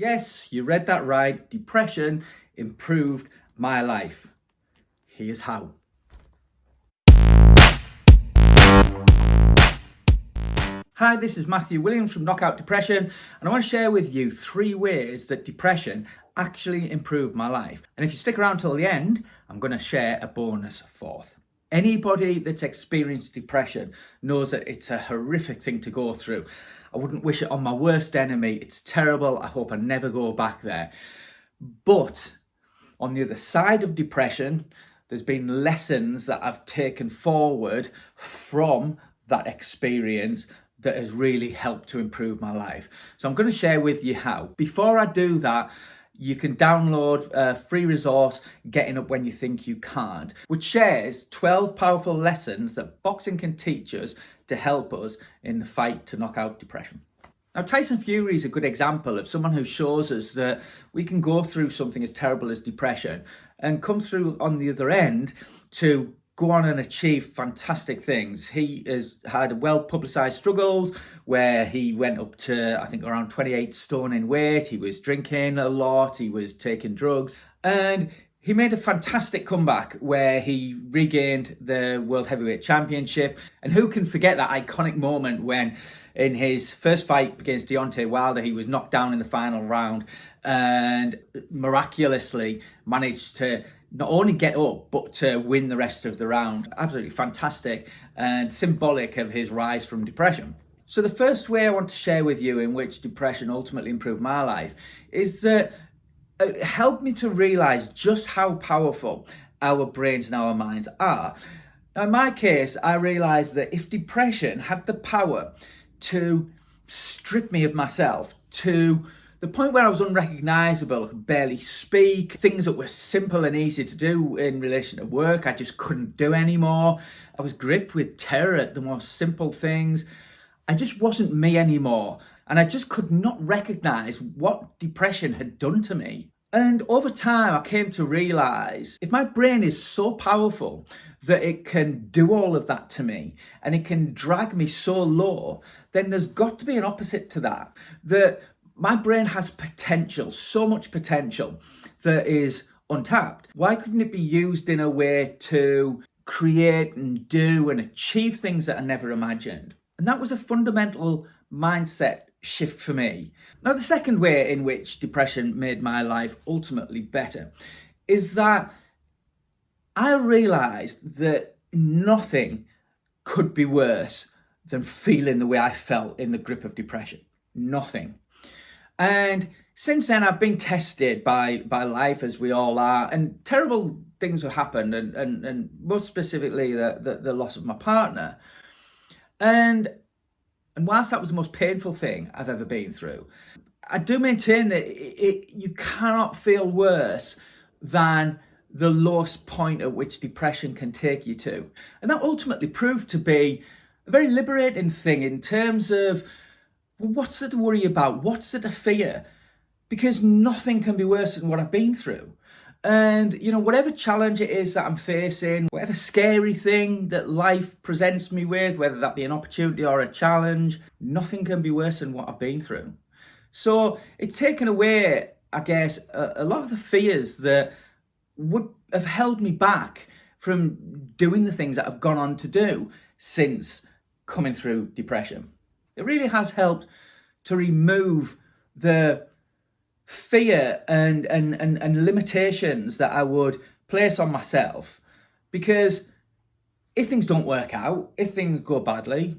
Yes, you read that right. Depression improved my life. Here's how. Hi, this is Matthew Williams from Knockout Depression, and I want to share with you 3 ways that depression actually improved my life. And if you stick around till the end, I'm going to share a bonus 4th. Anybody that's experienced depression knows that it's a horrific thing to go through. I wouldn't wish it on my worst enemy. It's terrible. I hope I never go back there. But on the other side of depression, there's been lessons that I've taken forward from that experience that has really helped to improve my life. So I'm going to share with you how. Before I do that, you can download a free resource, Getting Up When You Think You Can't, which shares 12 powerful lessons that boxing can teach us to help us in the fight to knock out depression. Now, Tyson Fury is a good example of someone who shows us that we can go through something as terrible as depression and come through on the other end to go on and achieve fantastic things. He has had well-publicised struggles where he went up to, I think, around 28 stone in weight. He was drinking a lot, he was taking drugs, and he made a fantastic comeback where he regained the World Heavyweight Championship. And who can forget that iconic moment when in his first fight against Deontay Wilder, he was knocked down in the final round and miraculously managed to not only get up, but to win the rest of the round. Absolutely fantastic and symbolic of his rise from depression. So the first way I want to share with you in which depression ultimately improved my life is that it helped me to realise just how powerful our brains and our minds are. Now, in my case, I realised that if depression had the power to strip me of myself to the point where I was unrecognisable, I could barely speak, things that were simple and easy to do in relation to work, I just couldn't do anymore. I was gripped with terror at the most simple things. I just wasn't me anymore. And I just could not recognise what depression had done to me. And over time, I came to realise if my brain is so powerful that it can do all of that to me and it can drag me so low, then there's got to be an opposite to that. That my brain has potential, so much potential that is untapped. Why couldn't it be used in a way to create and do and achieve things that I never imagined? And that was a fundamental mindset shift for me. Now, the second way in which depression made my life ultimately better is that I realised that nothing could be worse than feeling the way I felt in the grip of depression. Nothing. And since then, I've been tested by life, as we all are, and terrible things have happened, and most specifically the loss of my partner. And whilst that was the most painful thing I've ever been through, I do maintain that you cannot feel worse than the lowest point at which depression can take you to. And that ultimately proved to be a very liberating thing in terms of, well, what's there to worry about? What's there to fear? Because nothing can be worse than what I've been through. And, whatever challenge it is that I'm facing, whatever scary thing that life presents me with, whether that be an opportunity or a challenge, nothing can be worse than what I've been through. So it's taken away, I guess, a lot of the fears that would have held me back from doing the things that I've gone on to do since coming through depression. It really has helped to remove the fear and limitations that I would place on myself. Because if things don't work out, if things go badly,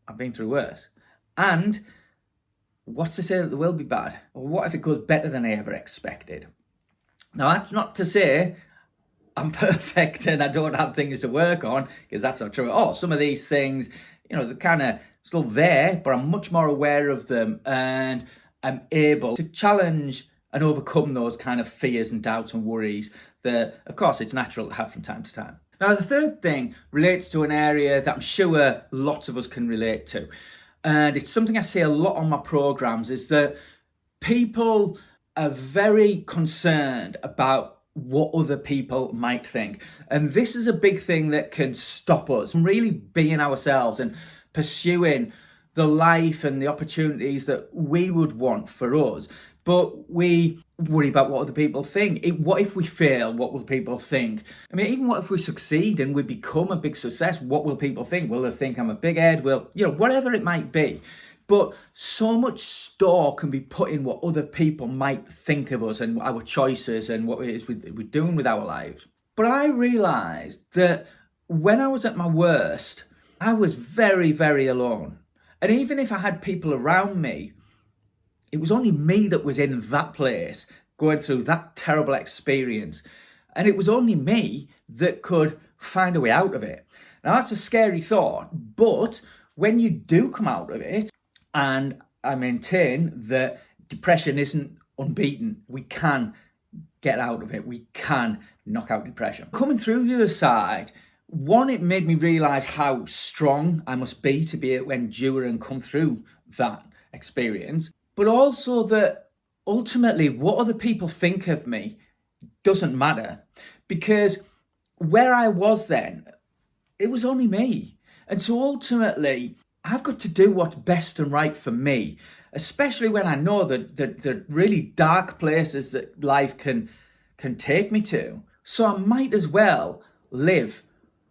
I've been through worse. And what's to say that they will be bad? Or what if it goes better than I ever expected? Now, that's not to say I'm perfect and I don't have things to work on, because that's not true at all. Some of these things, they're kind of still there, but I'm much more aware of them and I'm able to challenge and overcome those kind of fears and doubts and worries that, of course, it's natural to have from time to time. Now, the third thing relates to an area that I'm sure lots of us can relate to. And it's something I say a lot on my programs, is that people are very concerned about what other people might think. And this is a big thing that can stop us from really being ourselves and pursuing the life and the opportunities that we would want for us, but we worry about what other people think. What if we fail? What will people think? I mean, even what if we succeed and we become a big success? What will people think? Will they think I'm a big head? Will, whatever it might be. But so much store can be put in what other people might think of us and our choices and what it is we're doing with our lives. But I realised that when I was at my worst, I was very, very alone. And even if I had people around me, it was only me that was in that place, going through that terrible experience. And it was only me that could find a way out of it. Now, that's a scary thought, but when you do come out of it, and I maintain that depression isn't unbeaten, we can get out of it. We can knock out depression. Coming through the other side, one, it made me realise how strong I must be to be able to endure and come through that experience. But also that ultimately what other people think of me doesn't matter, because where I was then, it was only me. And so ultimately, I've got to do what's best and right for me, especially when I know that the really dark places that life can take me to. So I might as well live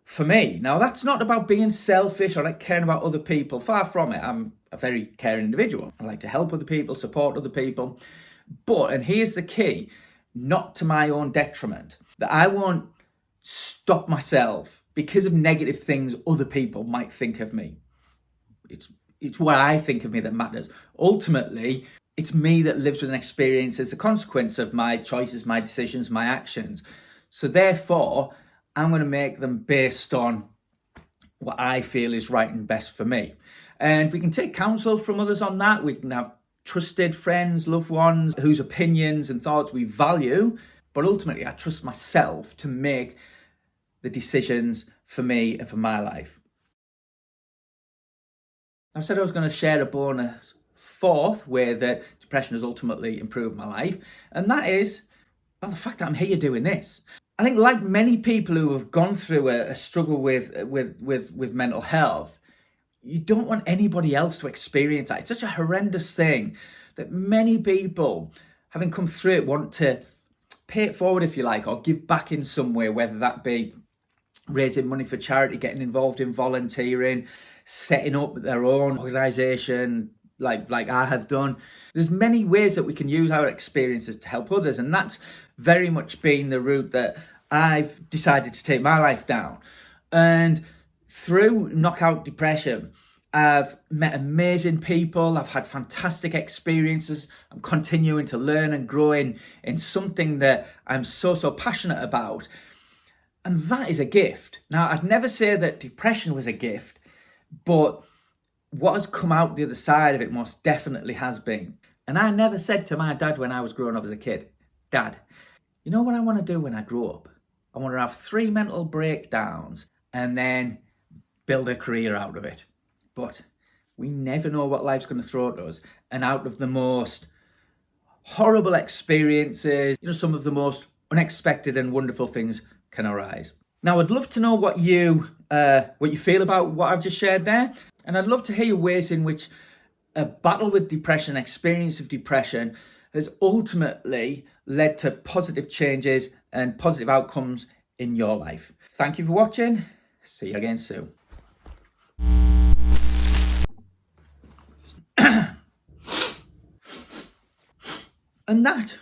for me. Now, that's not about being selfish or like caring about other people. Far from it. I'm a very caring individual. I like to help other people, support other people. But, and here's the key, not to my own detriment, that I won't stop myself because of negative things other people might think of me. It's what I think of me that matters. Ultimately, it's me that lives with an experience as a consequence of my choices, my decisions, my actions. So therefore, I'm going to make them based on what I feel is right and best for me. And we can take counsel from others on that. We can have trusted friends, loved ones, whose opinions and thoughts we value. But ultimately, I trust myself to make the decisions for me and for my life. I said I was going to share a bonus fourth way that depression has ultimately improved my life. And that is, well, the fact that I'm here doing this. I think like many people who have gone through a struggle with mental health, you don't want anybody else to experience that. It's such a horrendous thing that many people, having come through it, want to pay it forward, if you like, or give back in some way, whether that be raising money for charity, getting involved in volunteering, setting up their own organisation, like I have done. There's many ways that we can use our experiences to help others, and that's very much been the route that I've decided to take my life down. And through Knockout Depression, I've met amazing people, I've had fantastic experiences, I'm continuing to learn and grow in something that I'm so passionate about. And that is a gift. Now, I'd never say that depression was a gift, but what has come out the other side of it most definitely has been. And I never said to my dad when I was growing up as a kid, Dad, you know what I want to do when I grow up? I want to have 3 mental breakdowns and then build a career out of it. But we never know what life's going to throw at us. And out of the most horrible experiences, some of the most unexpected and wonderful things can arise. Now, I'd love to know what you feel about what I've just shared there. And I'd love to hear ways in which a battle with depression, experience of depression, has ultimately led to positive changes and positive outcomes in your life. Thank you for watching. See you again soon. And that